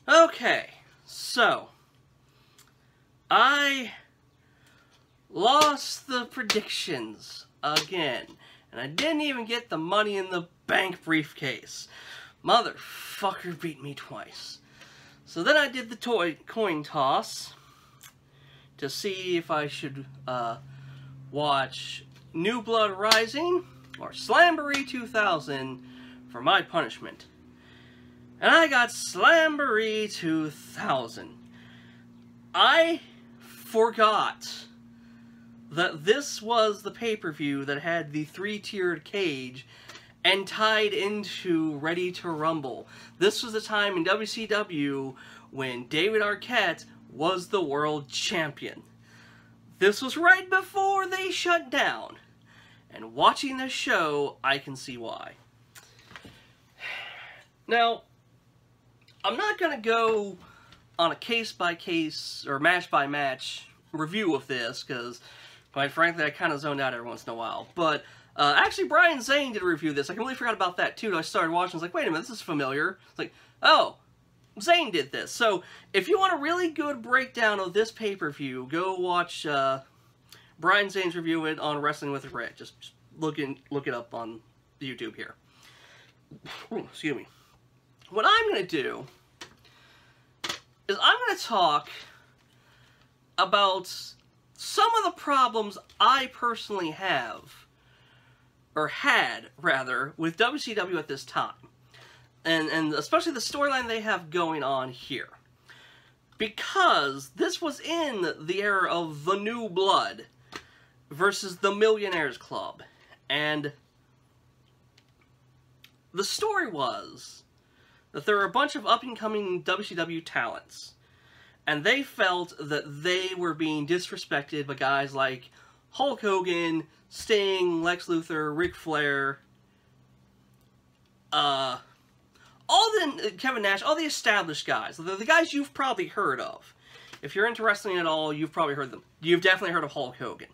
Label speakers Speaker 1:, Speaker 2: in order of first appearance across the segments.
Speaker 1: Okay, so I lost the predictions again, and I didn't even get the Money in the Bank briefcase. Motherfucker beat me twice. So then I did the coin toss to see if I should watch New Blood Rising or Slamboree 2000 for my punishment. And I got Slamboree 2000. I forgot that this was the pay-per-view that had the 3-tiered cage and tied into Ready to Rumble. This was the time in WCW when David Arquette was the world champion. This was right before they shut down. And watching this show, I can see why. Now, I'm not going to go on a case-by-case or match-by-match review of this, because, quite frankly, I kind of zoned out every once in a while. But, actually, Brian Zane did a review of this. I completely forgot about that, too. I started watching, I was like, wait a minute, this is familiar. It's like, oh, Zane did this. So, if you want a really good breakdown of this pay-per-view, go watch Brian Zane's review of it on Wrestling with Rick. Just look it up on YouTube here. Excuse me. What I'm going to do is I'm going to talk about some of the problems I personally have, or had, rather, with WCW at this time. And especially the storyline they have going on here. Because this was in the era of the New Blood versus the Millionaires Club. And the story was that there were a bunch of up-and-coming WCW talents, and they felt that they were being disrespected by guys like Hulk Hogan, Sting, Lex Luthor, Ric Flair, Kevin Nash, all the established guys, the guys you've probably heard of. If you're into wrestling at all, you've probably heard them. You've definitely heard of Hulk Hogan.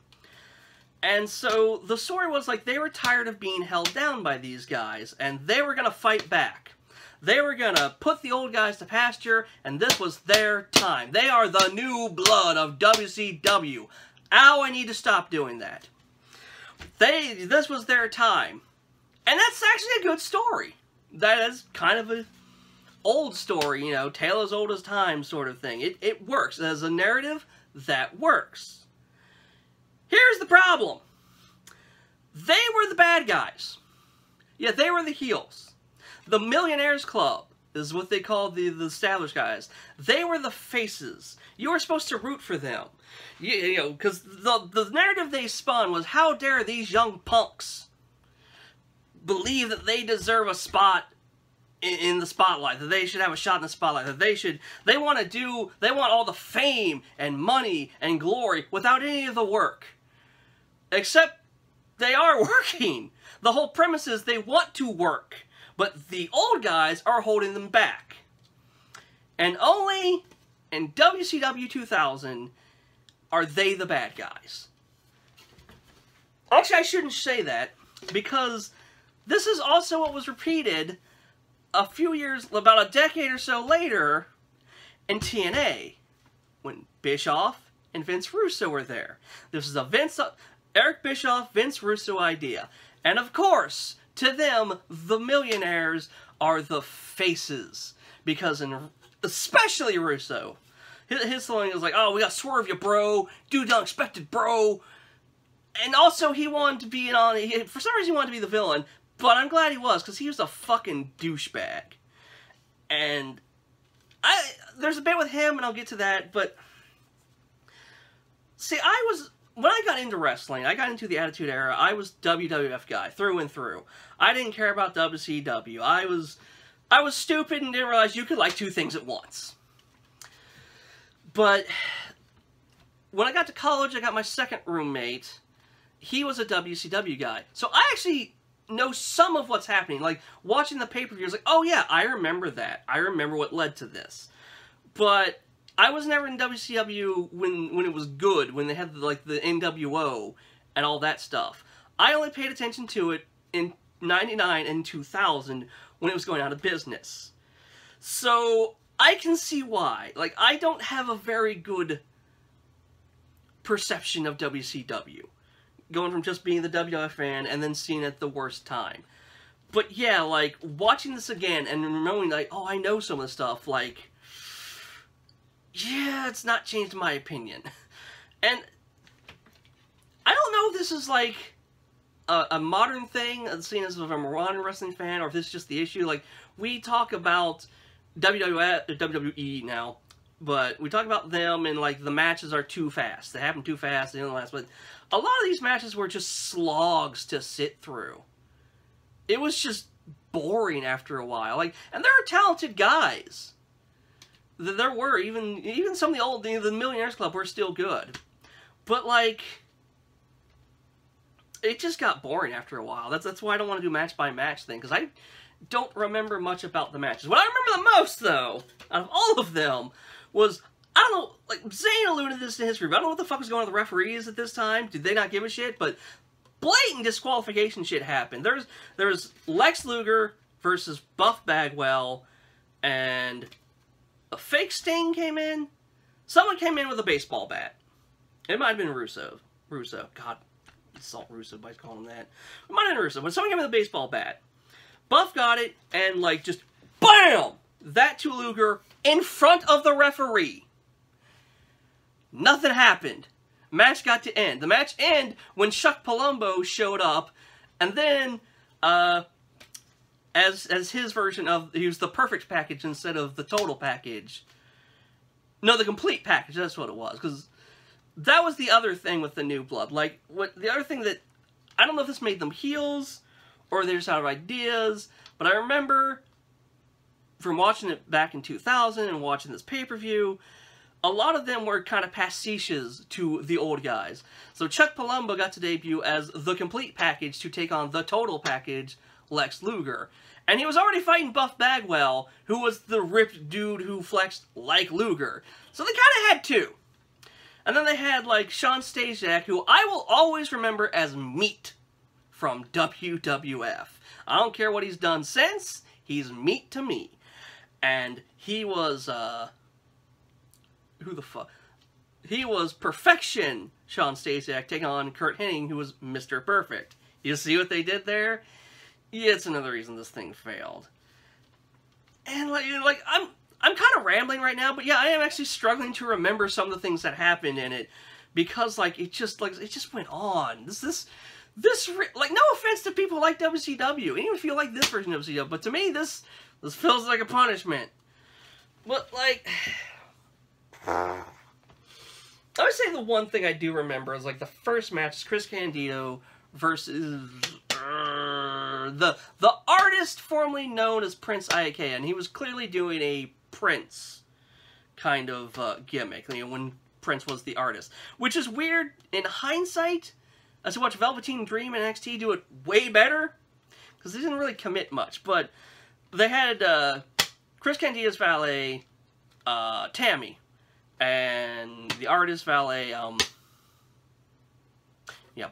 Speaker 1: And so the story was like they were tired of being held down by these guys, and they were going to fight back. They were going to put the old guys to pasture, and this was their time. They are the new blood of WCW. Ow, I need to stop doing that. This was their time. And that's actually a good story. That is kind of an old story, you know, tale as old as time sort of thing. It works. As a narrative, that works. Here's the problem. They were the bad guys. Yeah, they were the heels. The Millionaires Club is what they called the established guys. They were the faces. You were supposed to root for them. You know, because the narrative they spun was, how dare these young punks believe that they deserve a spot in the spotlight, that they should have a shot in the spotlight, that they want all the fame and money and glory without any of the work. Except they are working. The whole premise is they want to work, but the old guys are holding them back. And only in WCW 2000 are they the bad guys. Actually, I shouldn't say that, because this is also what was repeated a few years, about a decade or so later, in TNA, when Bischoff and Vince Russo were there. This is a Eric Bischoff, Vince Russo idea. And of course, to them, the Millionaires are the faces. Because, especially Russo, his thing is like, oh, we gotta swerve you, bro. Do the unexpected, bro. And also, he wanted to be for some reason he wanted to be the villain. But I'm glad he was, because he was a fucking douchebag. And there's a bit with him, and I'll get to that, but see, when I got into wrestling, I got into the Attitude Era, I was WWF guy, through and through. I didn't care about WCW. I was stupid and didn't realize you could like two things at once. But when I got to college, I got my second roommate. He was a WCW guy. So I actually know some of what's happening. Like, watching the pay-per-view, I was like, oh yeah, I remember that. I remember what led to this. But I was never in WCW when it was good, when they had, like, the NWO and all that stuff. I only paid attention to it in '99 and 2000 when it was going out of business. So, I can see why. Like, I don't have a very good perception of WCW. Going from just being the WWF fan and then seeing it at the worst time. But yeah, like, watching this again and knowing, like, oh, I know some of the stuff, like, yeah, it's not changed my opinion. And I don't know if this is, like, a modern thing, seeing as if I'm a modern wrestling fan, or if this is just the issue. Like, we talk about WWE now, but we talk about them and, like, the matches are too fast. They happen too fast, they don't last. But a lot of these matches were just slogs to sit through. It was just boring after a while. Like, and there are talented guys. There were, even some of the old, the Millionaires Club were still good. But, like, it just got boring after a while. That's why I don't want to do match-by-match thing, because I don't remember much about the matches. What I remember the most, though, out of all of them, was, I don't know, like, Zane alluded to this in history, but I don't know what the fuck was going on with the referees at this time. Did they not give a shit? But blatant disqualification shit happened. There's Lex Luger versus Buff Bagwell, and a fake Sting came in. Someone came in with a baseball bat. It might have been Russo. God, insult Russo by calling him that. It might have been Russo, but someone came in with a baseball bat. Buff got it, and, like, just BAM! That to Luger in front of the referee. Nothing happened. Match got to end. The match ended when Chuck Palumbo showed up, and then, as his version of, he was the perfect package instead of the total package. No, the complete package, that's what it was, because that was the other thing with the New Blood. Like, the other thing that, I don't know if this made them heels, or they just out of ideas, but I remember from watching it back in 2000 and watching this pay-per-view, a lot of them were kind of pastiches to the old guys. So Chuck Palumbo got to debut as the complete package to take on the total package, Lex Luger. And he was already fighting Buff Bagwell, who was the ripped dude who flexed like Luger. So they kind of had two. And then they had, like, Shawn Stasiak, who I will always remember as Meat from WWF. I don't care what he's done since, he's Meat to me. And he was, who the fuck? He was Perfection, Shawn Stasiak, taking on Curt Hennig, who was Mr. Perfect. You see what they did there? Yeah, it's another reason this thing failed. And, like I'm kind of rambling right now, but yeah, I am actually struggling to remember some of the things that happened in it, because, like, it just went on. Like, no offense to people who like WCW, even if you like this version of WCW, but to me, this feels like a punishment. But, like, I would say the one thing I do remember is, like, the first match is Chris Candido versus the artist formerly known as Prince Iake, and he was clearly doing a Prince kind of gimmick, you know, when Prince was the artist. Which is weird in hindsight, as to watch Velveteen Dream and NXT do it way better, because they didn't really commit much. But they had Chris Candido's valet, Tammy, and the artist valet, yeah,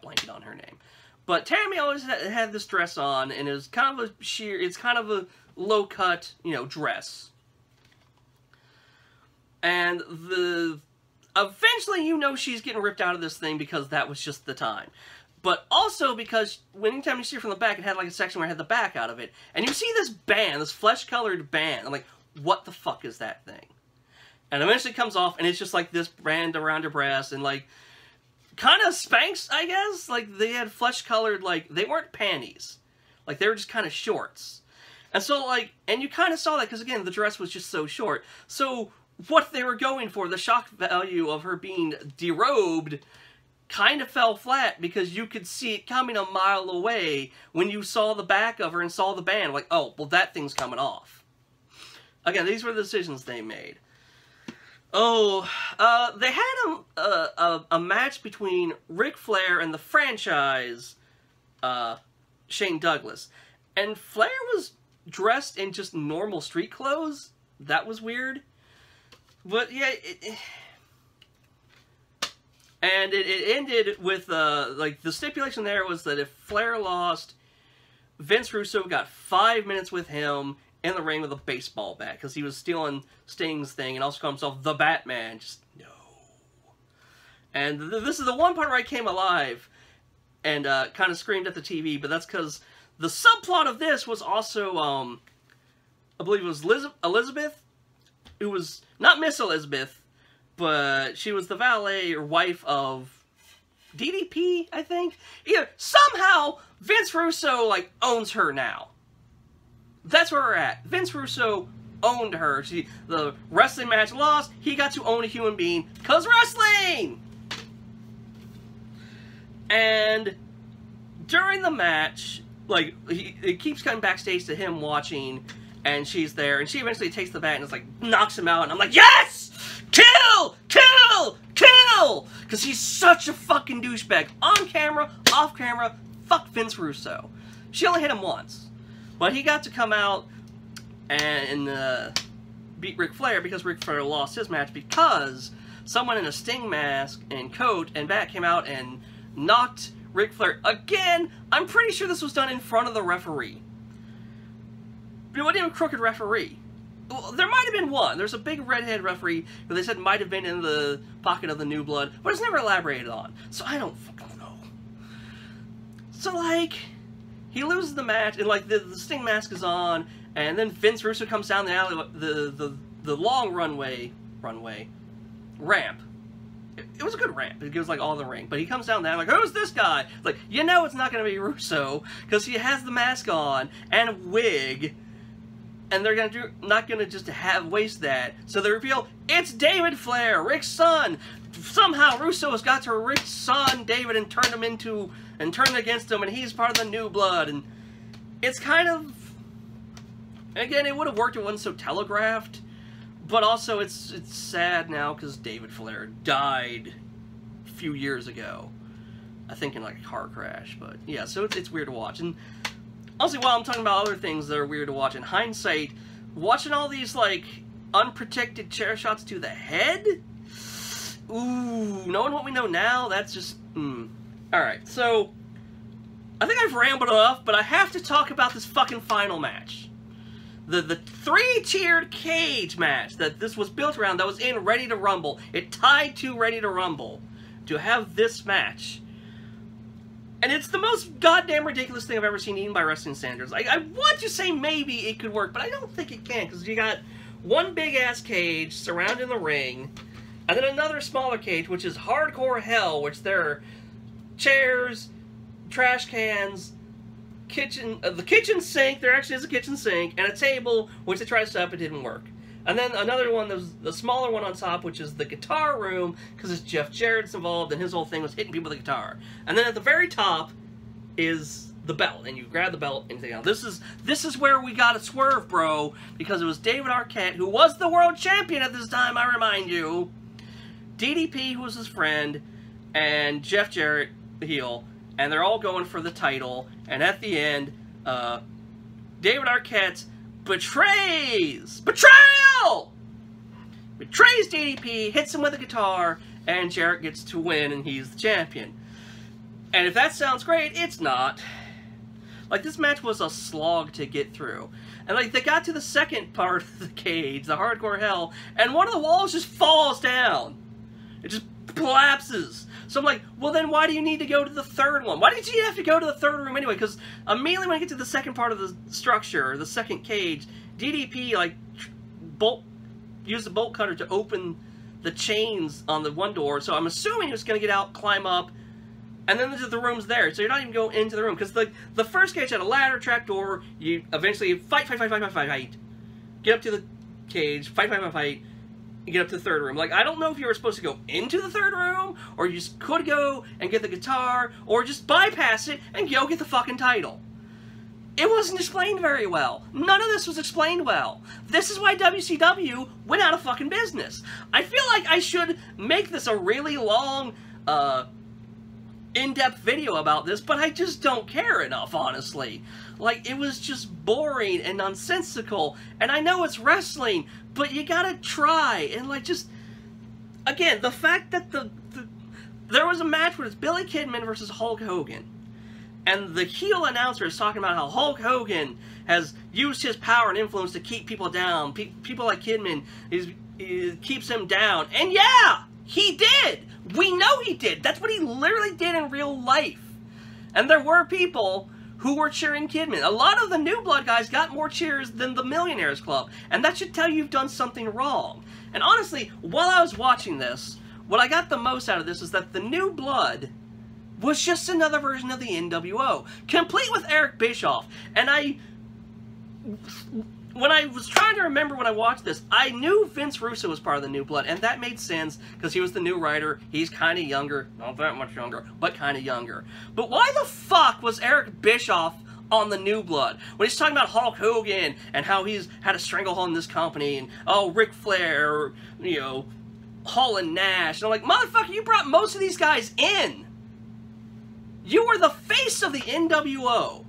Speaker 1: blanking on her name. But Tammy always had this dress on, and it was kind of it's kind of a low-cut, you know, dress. And eventually, you know, she's getting ripped out of this thing because that was just the time. But also because anytime you see her from the back, it had like a section where it had the back out of it. And you see this band, this flesh-colored band. I'm like, what the fuck is that thing? And eventually it comes off, and it's just like this band around her breast, and like, kind of Spanx, I guess? Like, they had flesh-colored, like, they weren't panties. Like, they were just kind of shorts. And so, like, and you kind of saw that, because again, the dress was just so short. So, what they were going for, the shock value of her being derobed, kind of fell flat, because you could see it coming a mile away when you saw the back of her and saw the band. Like, oh, well, that thing's coming off. Again, these were the decisions they made. Oh, they had a match between Ric Flair and the franchise, Shane Douglas. And Flair was dressed in just normal street clothes. That was weird. But, yeah, and it ended with, like, the stipulation there was that if Flair lost, Vince Russo got 5 minutes with him in the ring with a baseball bat because he was stealing Sting's thing and also called himself the Batman. Just no. And this is the one part where I came alive and kind of screamed at the TV, but that's because the subplot of this was also, I believe it was Elizabeth, who was not Miss Elizabeth, but she was the valet or wife of DDP, I think. Either somehow Vince Russo like owns her now. That's where we're at. Vince Russo owned her. The wrestling match lost. He got to own a human being because wrestling. And during the match, like it keeps cutting backstage to him watching, and she's there, and she eventually takes the bat and it's like knocks him out, and I'm like, yes, kill, kill, kill, because he's such a fucking douchebag on camera, off camera. Fuck Vince Russo. She only hit him once, but he got to come out and beat Ric Flair because Ric Flair lost his match because someone in a Sting mask and coat and bat came out and knocked Ric Flair again. I'm pretty sure this was done in front of the referee. But it wasn't even a crooked referee. Well, there might have been one. There's a big redhead referee who they said might have been in the pocket of the New Blood, but it's never elaborated on. So I don't fucking know. So, like, he loses the match, and, like, the Sting mask is on, and then Vince Russo comes down the alley, the long ramp. It was a good ramp. It goes like all the ring. But he comes down there like, who's this guy? Like, you know it's not going to be Russo because he has the mask on and a wig. And they're not going to just waste that. So they reveal, it's David Flair, Ric's son. Somehow Russo has got to Ric's son, David, and turned against him. And he's part of the New Blood. And it's kind of, again, it would have worked if it wasn't so telegraphed. But also, it's sad now because David Flair died a few years ago. I think in like a car crash. But yeah, so it's weird to watch. And honestly, while I'm talking about other things that are weird to watch, in hindsight, watching all these like unprotected chair shots to the head? Ooh, knowing what we know now, that's just, Alright, so I think I've rambled enough, but I have to talk about this fucking final match. The three-tiered cage match that this was built around, that was in Ready to Rumble. It tied to Ready to Rumble to have this match. And it's the most goddamn ridiculous thing I've ever seen, even by wrestling standards. I want to say maybe it could work, but I don't think it can, because you got one big-ass cage surrounding the ring, and then another smaller cage, which is hardcore hell, which there are chairs, trash cans, the kitchen sink, there actually is a kitchen sink, and a table, which they tried to set up, it didn't work. And then another one, there's the smaller one on top, which is the guitar room, because it's Jeff Jarrett's involved, and his whole thing was hitting people with a guitar. And then at the very top is the belt, and you grab the belt and you think, oh, this is where we got to swerve, bro, because it was David Arquette, who was the world champion at this time, I remind you, DDP, who was his friend, and Jeff Jarrett, the heel, and they're all going for the title, and at the end, David Arquette betrays DDP, hits him with a guitar, and Jarrett gets to win, and he's the champion. And if that sounds great, it's not. Like, this match was a slog to get through. And, like, they got to the second part of the cage, the hardcore hell, and one of the walls just falls down. It just collapses. So I'm like, well then why do you need to go to the third one? Why did you have to go to the third room anyway? Because immediately when I get to the second part of the structure, the second cage, DDP, like, used the bolt cutter to open the chains on the one door. So I'm assuming he was going to get out, climb up, and then the room's there. So you're not even going into the room. Because the first cage had a ladder, trap door. You eventually fight. Get up to the cage, fight. You get up to the third room. Like, I don't know if you were supposed to go into the third room, or you just could go and get the guitar, or just bypass it and go get the fucking title. It wasn't explained very well. None of this was explained well. This is why WCW went out of fucking business. I feel like I should make this a really long, in-depth video about this, but I just don't care enough, honestly. Like, it was just boring and nonsensical, and I know it's wrestling, but you gotta try, and like, just, again, the fact that there was a match where it's Billy Kidman versus Hulk Hogan, and the heel announcer is talking about how Hulk Hogan has used his power and influence to keep people down. People like Kidman keeps him down. And yeah, he did. We know he did. That's what he literally did in real life. And there were people who were cheering Kidman. A lot of the New Blood guys got more cheers than the Millionaires Club. And that should tell you you've done something wrong. And honestly, while I was watching this, what I got the most out of this is that the New Blood was just another version of the NWO, complete with Eric Bischoff. And when I was trying to remember when I watched this, I knew Vince Russo was part of the New Blood, and that made sense, because he was the new writer. He's kind of younger, not that much younger, but kind of younger. But why the fuck was Eric Bischoff on the New Blood? When he's talking about Hulk Hogan, and how he's had a stranglehold in this company, and, oh, Ric Flair, you know, Hall and Nash, and I'm like, motherfucker, you brought most of these guys in. You were the face of the NWO.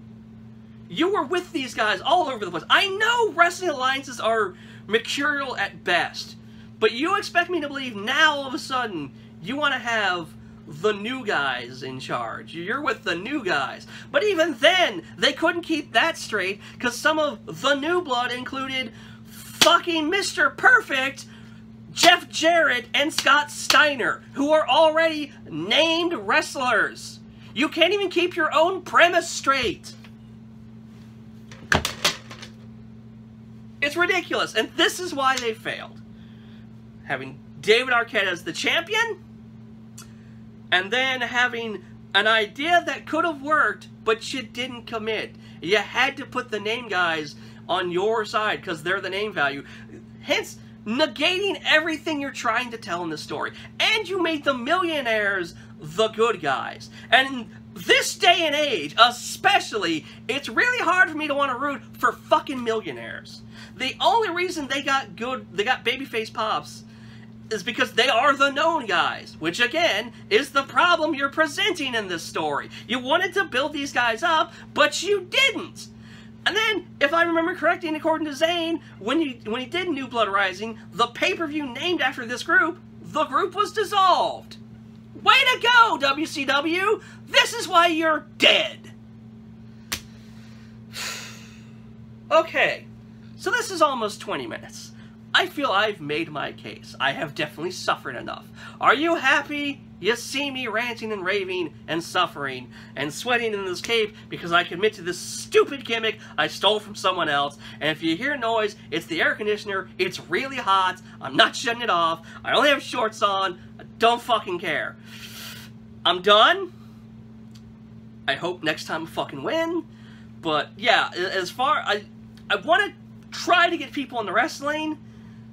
Speaker 1: You were with these guys all over the place. I know wrestling alliances are mercurial at best, but you expect me to believe now all of a sudden you want to have the new guys in charge. You're with the new guys. But even then, they couldn't keep that straight, because some of the New Blood included fucking Mr. Perfect, Jeff Jarrett, and Scott Steiner, who are already named wrestlers. You can't even keep your own premise straight. It's ridiculous, and this is why they failed. Having David Arquette as the champion, and then having an idea that could have worked, but you didn't commit. You had to put the name guys on your side, because they're the name value. Hence, negating everything you're trying to tell in the story. And you made the Millionaires the good guys. And in this day and age, especially, it's really hard for me to want to root for fucking millionaires. The only reason they got babyface pops is because they are the known guys, which again is the problem you're presenting in this story. You wanted to build these guys up, but you didn't. And then, if I remember correctly, and according to Zayn, when he did New Blood Rising, the pay-per-view named after this group, the group was dissolved. Way to go, WCW! This is why you're dead! Okay, so this is almost 20 minutes. I feel I've made my case. I have definitely suffered enough. Are you happy? You see me ranting and raving and suffering and sweating in this cave because I commit to this stupid gimmick I stole from someone else. And if you hear noise, it's the air conditioner. It's really hot. I'm not shutting it off. I only have shorts on. I don't fucking care. I'm done. I hope next time I fucking win. But yeah, as far... I want to try to get people into wrestling.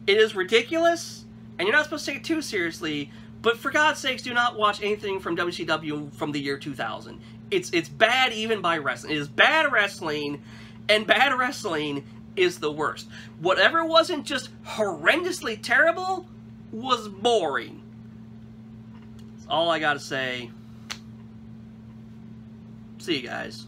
Speaker 1: It is ridiculous. And you're not supposed to take it too seriously. But for God's sakes, do not watch anything from WCW from the year 2000. It's bad even by wrestling. It is bad wrestling, and bad wrestling is the worst. Whatever wasn't just horrendously terrible was boring. That's all I gotta say. See you guys.